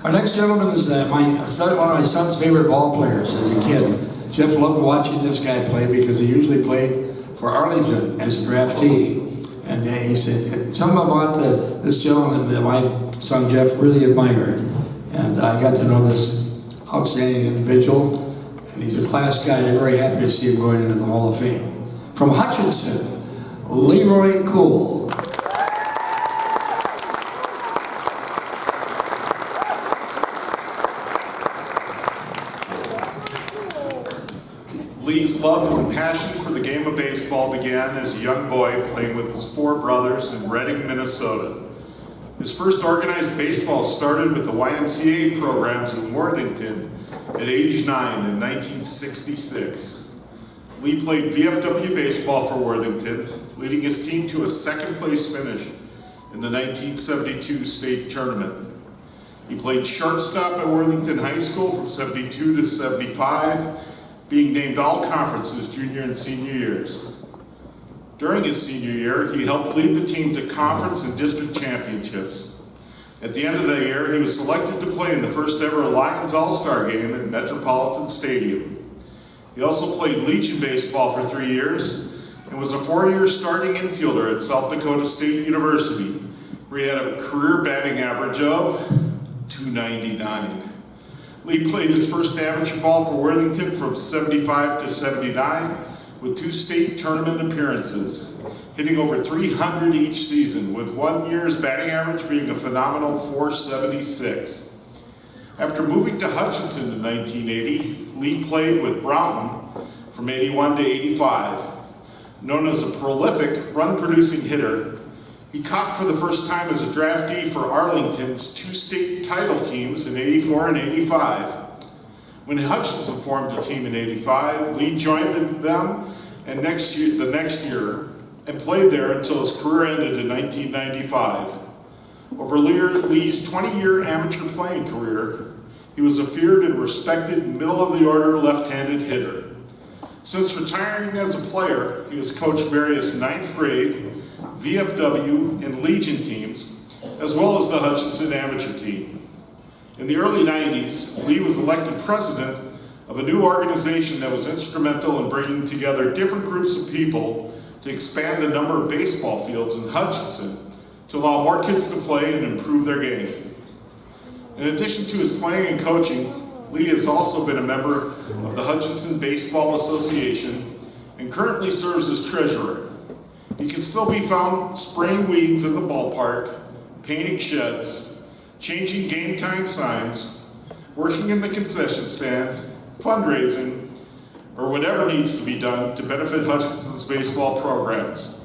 Our next gentleman is one of my son's favorite ball players as a kid. Jeff loved watching this guy play because he usually played for Arlington as a draftee. And he said something about this gentleman that my son Jeff really admired. And I got to know this outstanding individual, and he's a class guy, and I'm very happy to see him going into the Hall of Fame. From Hutchinson, LeRoy Kuhl. Lee's love and passion for the game of baseball began as a young boy playing with his 4 brothers in Reading, Minnesota. His first organized baseball started with the YMCA programs in Worthington at age 9 in 1966. Lee played VFW baseball for Worthington, leading his team to a second-place finish in the 1972 state tournament. He played shortstop at Worthington High School from 72 to 75, being named all conferences junior and senior years. During his senior year, he helped lead the team to conference and district championships. At the end of the year, he was selected to play in the first ever Lions All-Star game at Metropolitan Stadium. He also played Legion baseball for 3 years and was a 4-year starting infielder at South Dakota State University, where he had a career batting average of .299. Lee played his first amateur ball for Worthington from 75 to 79 with 2 state tournament appearances, hitting over 300 each season, with 1 year's batting average being a phenomenal .476. After moving to Hutchinson in 1980, Lee played with Broughton from 81 to 85. Known as a prolific run-producing hitter, he caught for the first time as a draftee for Arlington's 2 state title teams in 84 and 85. When Hutchinson formed a team in 85, Lee joined them and the next year and played there until his career ended in 1995. Over Lee's 20-year amateur playing career, he was a feared and respected middle-of-the-order left-handed hitter. Since retiring as a player, he has coached various 9th grade, VFW, and Legion teams, as well as the Hutchinson amateur team. In the early 90s, Lee was elected president of a new organization that was instrumental in bringing together different groups of people to expand the number of baseball fields in Hutchinson to allow more kids to play and improve their game. In addition to his playing and coaching, Lee has also been a member of the Hutchinson Baseball Association and currently serves as treasurer. He can still be found spraying weeds at the ballpark, painting sheds, changing game time signs, working in the concession stand, fundraising, or whatever needs to be done to benefit Hutchinson's baseball programs.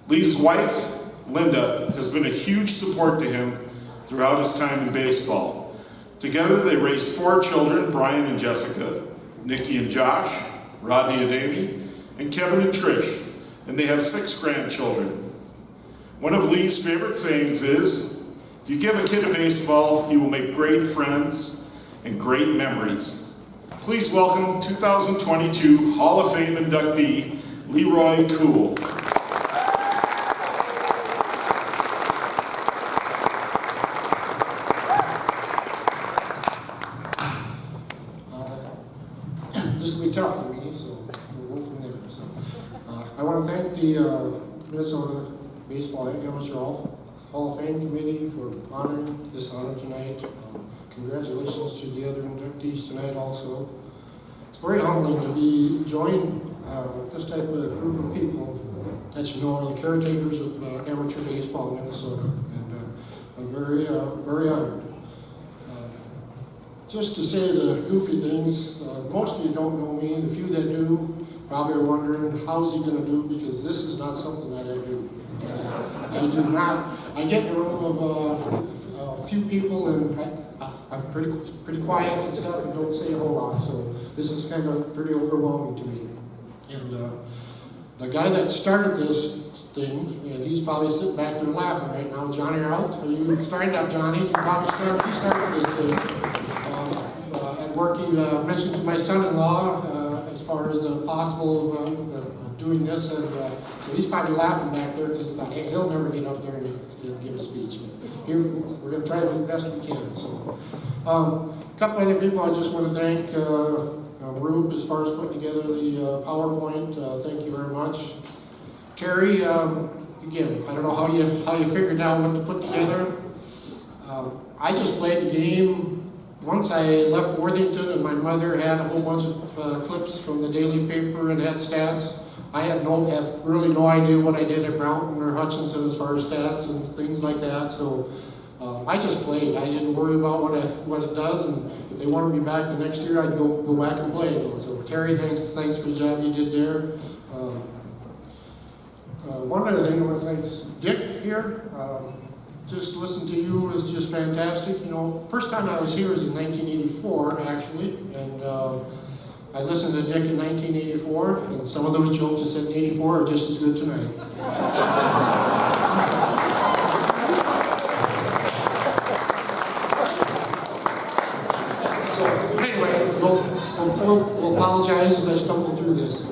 Lee's wife, Linda, has been a huge support to him throughout his time in baseball. Together they raised 4 children, Brian and Jessica, Nikki and Josh, Rodney and Amy, and Kevin and Trish, and they have 6 grandchildren. One of Lee's favorite sayings is, if you give a kid a baseball, he will make great friends and great memories. Please welcome 2022 Hall of Fame inductee, LeRoy Kuhl. This will be tough for me, so we'll go from there. So, I want to thank the Minnesota Baseball Amateur Hall of Fame Committee for honoring this honor tonight. Congratulations to the other inductees tonight also. It's very humbling to be joined with this type of group of people that you know are the caretakers of amateur baseball in Minnesota, and I'm very honored. Just to say the goofy things, most of you don't know me. The few that do probably are wondering, how's he going to do? Because this is not something that I do. I do not. I get in a room of a few people, and I'm pretty quiet and stuff, and don't say a whole lot. So this is kind of pretty overwhelming to me. And the guy that started this thing, and he's probably sitting back there laughing right now. Johnny Arlt, are you starting up, Johnny? He started this thing. At work, he mentioned to my son-in-law as far as a possible doing this, and so he's probably laughing back there because he thought, hey, he'll never get up there and give a speech. But here, we're going to try to do the best we can. So, a couple other people I just want to thank. Rube, as far as putting together the PowerPoint, thank you very much. Terry, again, I don't know how you figured out what to put together. I just played the game. Once I left Worthington and my mother had a whole bunch of clips from the daily paper and had stats. I have really no idea what I did at Brownton or Hutchinson as far as stats and things like that. So I just played. I didn't worry about what it does, and if they wanted me back the next year, I'd go back and play again. So Terry, thanks for the job you did there. One other thing I want to thank Dick here. Just listen to you is just fantastic. You know, first time I was here was in 1984, actually, and I listened to Dick in 1984, and some of those jokes you said in 84 are just as good tonight. So anyway, we'll apologize as I stumble through this.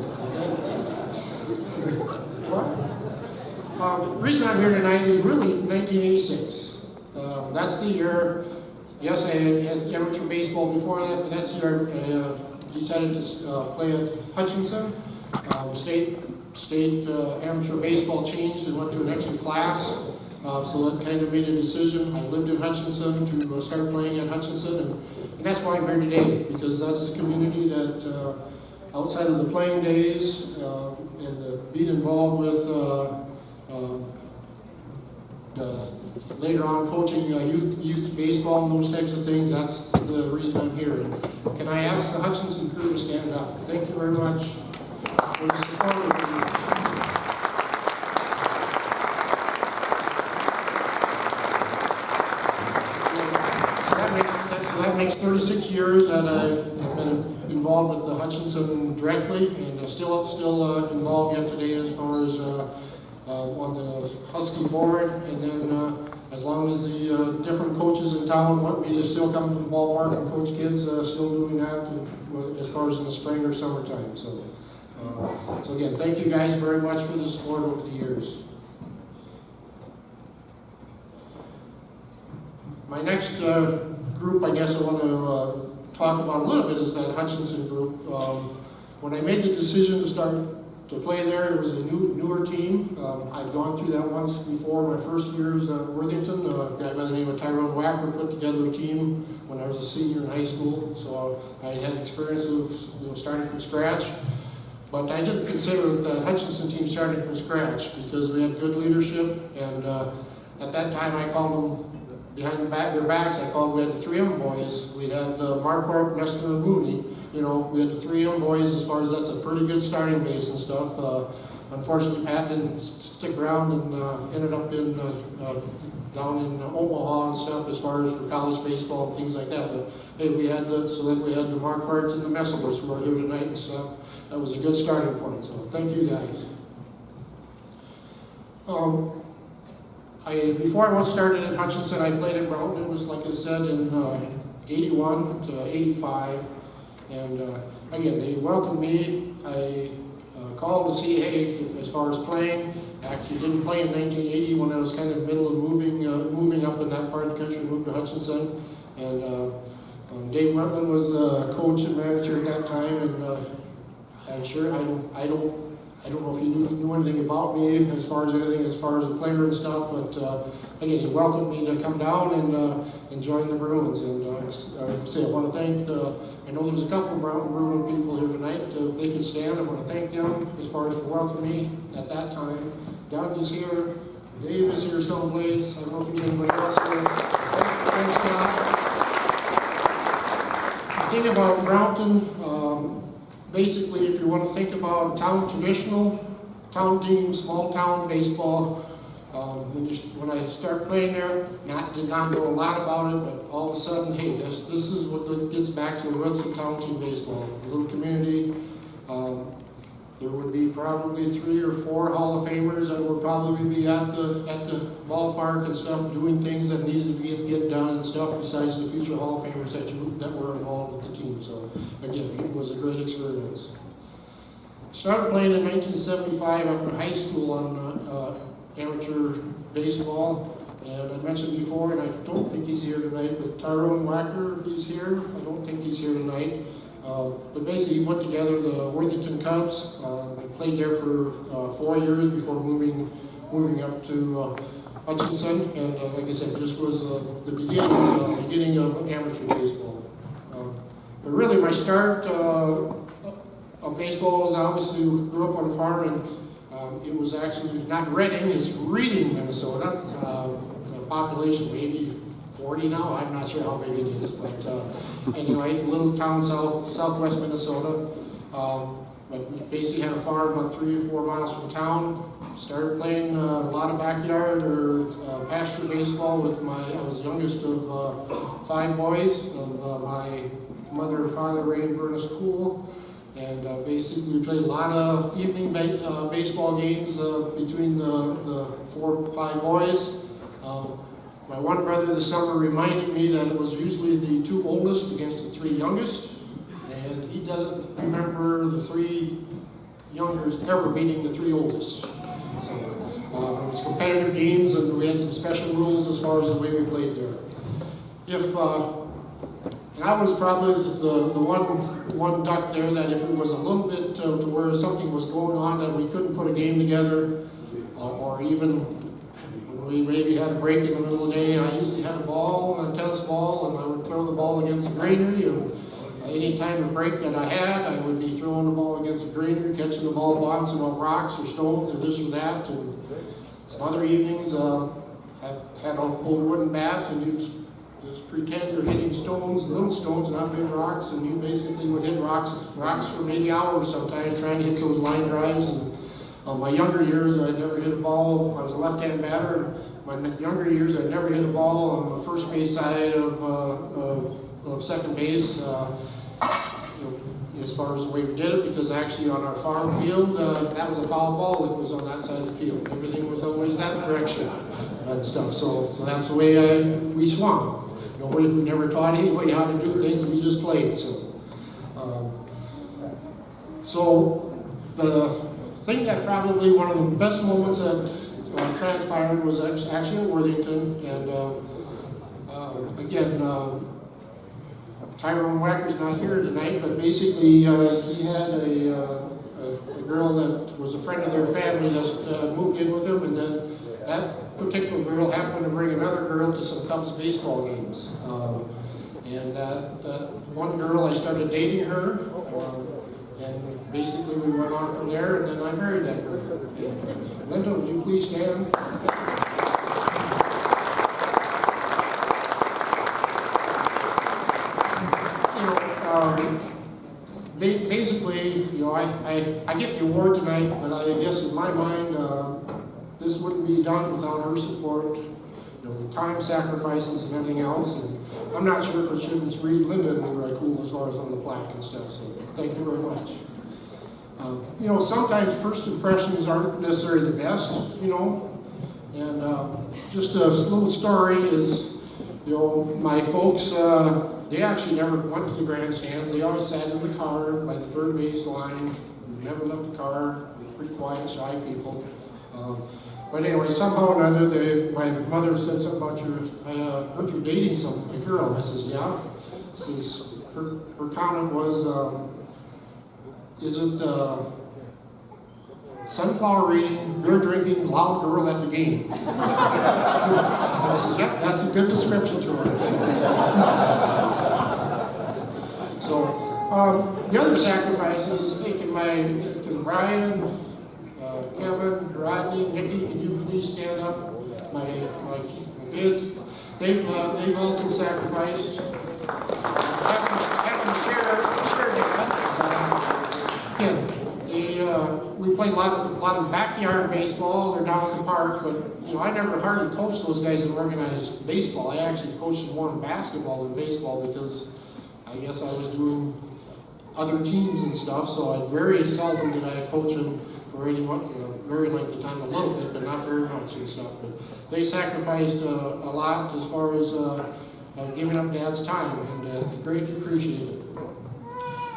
The reason I'm here tonight is really 1986. That's the year, yes, I had amateur baseball before that, but that's the year I decided to play at Hutchinson. State amateur baseball changed and went to an extra class, so that kind of made a decision. I lived in Hutchinson to start playing at Hutchinson, and that's why I'm here today, because that's the community that, outside of the playing days and being involved with later on coaching youth baseball and those types of things, that's the reason I'm here. And can I ask the Hutchinson crew to stand up? Thank you very much for the support of me. So that makes 36 years that I've been involved with the Hutchinson directly, and still involved yet today as far as on the Husky board, and then as long as the different coaches in town want me to still come to the ballpark and coach kids, still doing that as far as in the spring or summertime. So again, thank you guys very much for the support over the years. My next group, I guess I want to talk about a little bit is that Hutchinson group. When I made the decision to start to play there, it was a newer team. I'd gone through that once before. My first years at Worthington, a guy by the name of Tyrone Wacker put together a team when I was a senior in high school. So I had experience of starting from scratch. But I didn't consider the Hutchinson team starting from scratch because we had good leadership, and at that time I called them behind their backs. We had the 3M boys. We had Marquardt, Messner, and Mooney. You know, we had the 3M boys as far as that's a pretty good starting base and stuff. Unfortunately, Pat didn't stick around and ended up in down in Omaha and stuff as far as for college baseball and things like that. But hey, then we had the Marquardt and the Messlers who are here tonight and stuff. That was a good starting point. So thank you guys. Before I started at Hutchinson, I played at Brownton. It was, like I said, in 81 to 85. And again, they welcomed me. I called to see, hey, as far as playing. I actually didn't play in 1980 when I was kind of middle of moving up in that part of the country, moved to Hutchinson. And Dave Rutland was the coach and manager at that time. And I don't know if he knew anything about me as far as a player and stuff, but again, he welcomed me to come down and join the Bruins. And I want to thank I know there's a couple of Bruin people here tonight. If they can stand, I want to thank them as far as for welcoming me at that time. Doug is here. Dave is here someplace. I don't know if there's anybody else here. Thanks, Scott. The thing about Brownton, basically, if you want to think about traditional town team, small town baseball, when I started playing there, did not know a lot about it, but all of a sudden, hey, this is what gets back to the roots of town team baseball. A little community. There would be probably 3 or 4 Hall of Famers that would probably be at the ballpark and stuff, doing things that needed to get done and stuff, besides the future Hall of Famers that were involved with the team. So again, it was a great experience. Started playing in 1975 after high school on amateur baseball. And I mentioned before, and I don't think he's here tonight, but Tyrone Wacker, if he's here, I don't think he's here tonight. But basically, he put together the Worthington Cubs. They played there for 4 years before moving up to Hutchinson, and like I said, just was the beginning of amateur baseball. But really, my start of baseball was obviously grew up on a farm, and it was actually not Reading, it's Reading, Minnesota. Population maybe 40 now, I'm not sure how big it is, but anyway, a little town southwest Minnesota. But we basically had a farm about 3 or 4 miles from town. Started playing a lot of backyard or pasture baseball with I was the youngest of 5 boys, of my mother and father, Ray and Ernest Kuhl. And basically we played a lot of evening baseball games between the 4 or 5 boys. My one brother this summer reminded me that it was usually the 2 oldest against the 3 youngest, and he doesn't remember the 3 youngest ever beating the 3 oldest. So it was competitive games, and we had some special rules as far as the way we played there. And I was probably the one duck there that if it was a little bit to where something was going on that we couldn't put a game together, or even we maybe had a break in the middle of the day, I usually had a ball, a tennis ball, and I would throw the ball against the granary, and any time of break that I had, I would be throwing the ball against the granary, catching the ball, bouncing off rocks or stones or this or that. And some other evenings, I've had an old wooden bat, and you just pretend you're hitting stones, little stones, not big rocks, and you basically would hit rocks for maybe hours sometimes, trying to hit those line drives. And my younger years, I never hit a ball. I was a left-hand batter. My younger years, I never hit a ball on the first base side of second base. As far as the way we did it, because actually on our farm field, that was a foul ball if it was on that side of the field. Everything was always that direction and stuff. So that's the way we swung. We never taught anybody how to do things. We just played. So the thing that probably one of the best moments that transpired was actually at Worthington, and again, Tyrone Wacker's not here tonight, but basically he had a girl that was a friend of their family that moved in with him, and then that particular girl happened to bring another girl to some Cubs baseball games. And that one girl, I started dating her, and basically we went on from there, and then I married that girl. And Linda, would you please stand? Basically, I get the award tonight, but I guess in my mind, this wouldn't be done without her support, the time sacrifices and everything else. And I'm not sure if I should read Linda and LeRoy Kuhl as far as on the plaque and stuff, so thank you very much. Sometimes first impressions aren't necessarily the best, and just a little story is, my folks, they actually never went to the grandstands. They always sat in the car by the third base line, never left the car, pretty quiet, shy people. But anyway, somehow or another, my mother said something about I heard you're dating a girl. I says, yeah. Says, her comment was, is it sunflower eating, beer drinking, loud girl at the game? And I says, yep, that's a good description to her. So the other sacrifices, thinking Brian, Kevin, Rodney, Nikki, can you please stand up? My kids, they've also sacrificed. Have to share that. Again, we played a lot of backyard baseball. They're down at the park, but I never hardly coached those guys that organized baseball. I actually coached more in basketball than baseball because I guess I was doing other teams and stuff. So I very seldom did I coach them for any very length of time, a little bit, but not very much and stuff. But they sacrificed a lot as far as giving up Dad's time, and greatly appreciated it.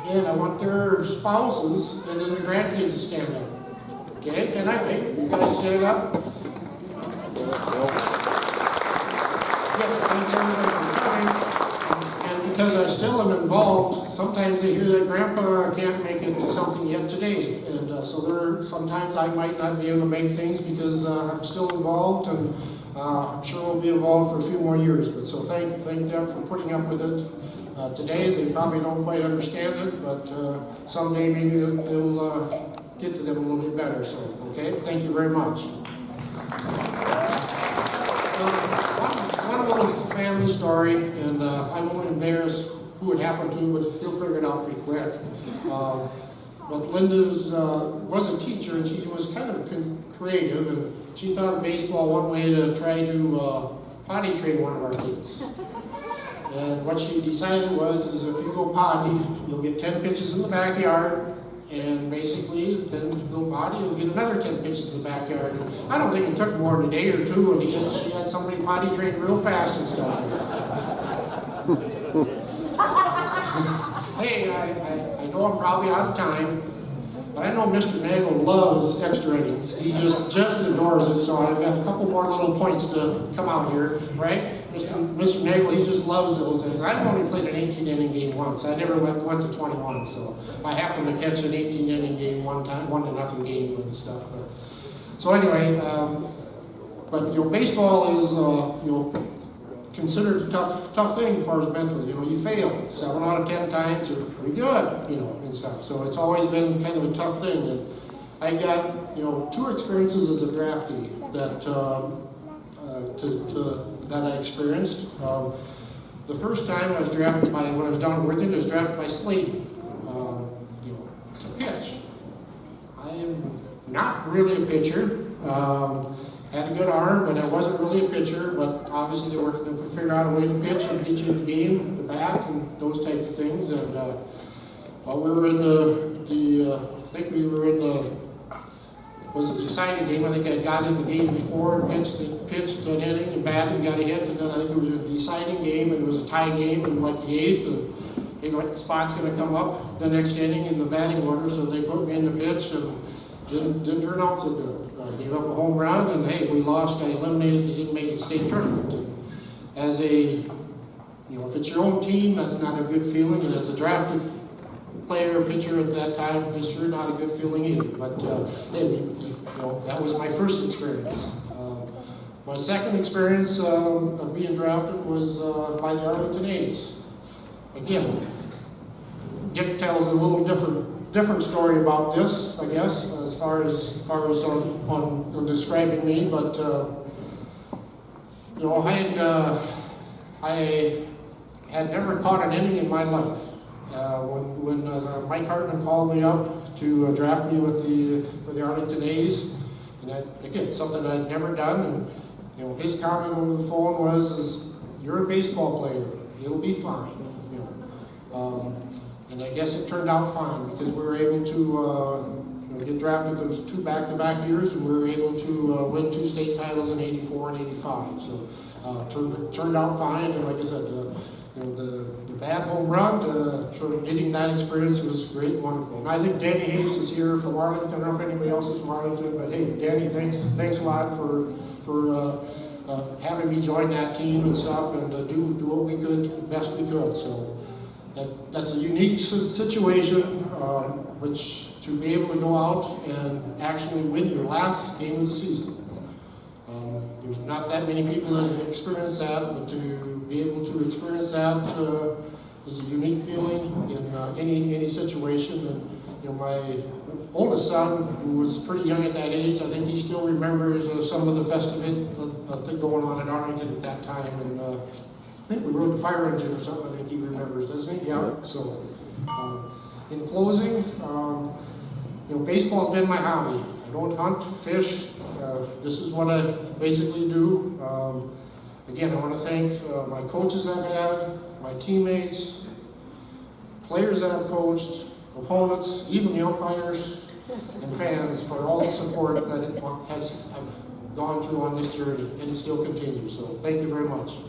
And I want their spouses and then the grandkids to stand up. Okay, can I? Hey, you guys stand up? Yeah, thanks everybody for coming. And because I still am involved, sometimes they hear that Grandpa can't make it to something yet today. And so sometimes I might not be able to make things because I'm still involved, and I'm sure we'll be involved for a few more years. But so thank them for putting up with it. Today they probably don't quite understand it, but someday maybe they'll get to them a little bit better. So, okay, thank you very much. One little family story, and I won't embarrass who it happened to, but he'll figure it out pretty quick. But Linda's was a teacher, and she was kind of creative, and she thought of baseball one way to try to potty train one of our kids. And what she decided is if you go potty, you'll get 10 pitches in the backyard, and basically, then if you go potty, you'll get another 10 pitches in the backyard. And I don't think it took more than a day or two, and she had somebody potty trained real fast and stuff. Hey, I know I'm probably out of time, but I know Mr. Nagel loves extra innings. He just adores it, so I've got a couple more little points to come out here, right? Mr. Nagel, he just loves those. And I've only played an 18-inning game once. I never went to 21, so I happened to catch an 18-inning game one time, 1-0 game and stuff. So anyway, but baseball is considered a tough thing as far as mentally. You fail 7 out of 10 times, you're pretty good, and stuff. So it's always been kind of a tough thing. And I got 2 experiences as a draftee that that I experienced. The first time I was drafted when I was down in Worthington, I was drafted by Slade to pitch. I am not really a pitcher. Had a good arm, but I wasn't really a pitcher. But obviously they figured out a way to pitch and get you in the game, the bat, and those types of things. And while we were in I think we were in was a deciding game. I think I got in the game before and pitched an inning and batted and got a hit, and then I think it was a deciding game, and it was a tie game in like the 8th, and they what spot's going to come up the next inning in the batting order, so they put me in the pitch, and didn't turn out so good. I gave up a home run, and hey, we lost. I eliminated. Didn't make the state tournament. And as if it's your own team, that's not a good feeling, and as a drafted player, pitcher at that time, it's sure not a good feeling either. But hey, that was my first experience. My second experience of being drafted was by the Arlington A's. Again, Dick tells a little different story about this, I guess, as far as on describing me. But I had never caught an inning in my life. When Mike Hartman called me up to draft me for the Arlington A's, and again, something I'd never done, and his comment over the phone was, "You're a baseball player. It'll be fine." And I guess it turned out fine because we were able to get drafted those 2 back-to-back years, and we were able to win 2 state titles in '84 and '85. So turned out fine, and like I said. The bad home run, getting that experience was great and wonderful. And I think Danny Hayes is here from Arlington. I don't know if anybody else is from Arlington, but hey, Danny, thanks a lot for having me join that team and stuff, and do what we could, the best we could. So that's a unique situation, which to be able to go out and actually win your last game of the season. There's not that many people that have experienced that, but to be able to experience that is a unique feeling in any situation. And my oldest son, who was pretty young at that age, I think he still remembers some of the festivity going on at Arlington at that time. And I think we rode the fire engine or something. I think he remembers, doesn't he? Yeah. So, in closing, baseball's been my hobby. I don't hunt, fish. This is what I basically do. Again, I want to thank my coaches I've had, my teammates, players that I've coached, opponents, even the umpires and fans for all the support that I've gone through on this journey, and it still continues. So thank you very much.